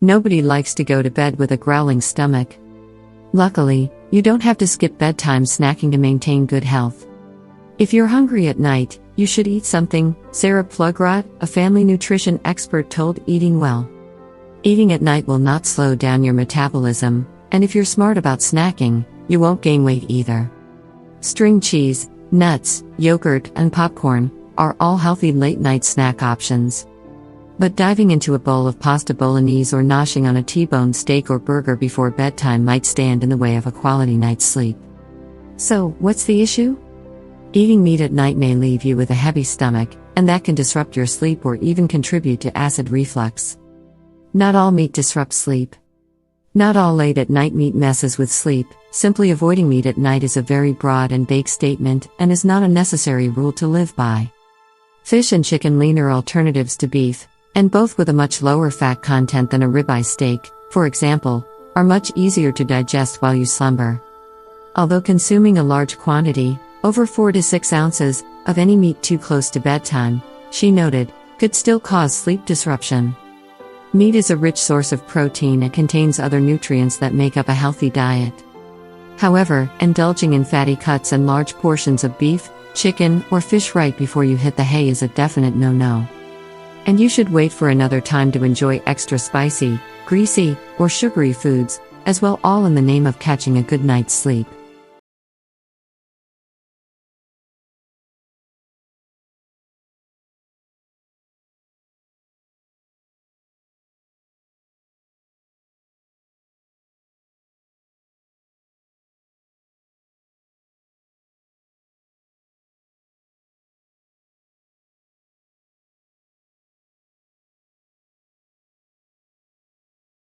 Nobody likes to go to bed with a growling stomach. Luckily, you don't have to skip bedtime snacking to maintain good health. If you're hungry at night, you should eat something, Sarah Plugrot, a family nutrition expert, told Eating Well. Eating at night will not slow down your metabolism, and if you're smart about snacking, you won't gain weight either. String cheese, nuts, yogurt, and popcorn are all healthy late-night snack options. But diving into a bowl of pasta bolognese or noshing on a T-bone steak or burger before bedtime might stand in the way of a quality night's sleep. So, what's the issue? Eating meat at night may leave you with a heavy stomach, and that can disrupt your sleep or even contribute to acid reflux. Not all meat disrupts sleep. Not all late-at-night meat messes with sleep. Simply avoiding meat at night is a very broad and vague statement and is not a necessary rule to live by. Fish and chicken leaner alternatives to beef, and both with a much lower fat content than a ribeye steak, for example, are much easier to digest while you slumber. Although consuming a large quantity, over 4 to 6 ounces, of any meat too close to bedtime, she noted, could still cause sleep disruption. Meat is a rich source of protein and contains other nutrients that make up a healthy diet. However, indulging in fatty cuts and large portions of beef, chicken, or fish right before you hit the hay is a definite no-no. And you should wait for another time to enjoy extra spicy, greasy, or sugary foods, as well, all in the name of catching a good night's sleep.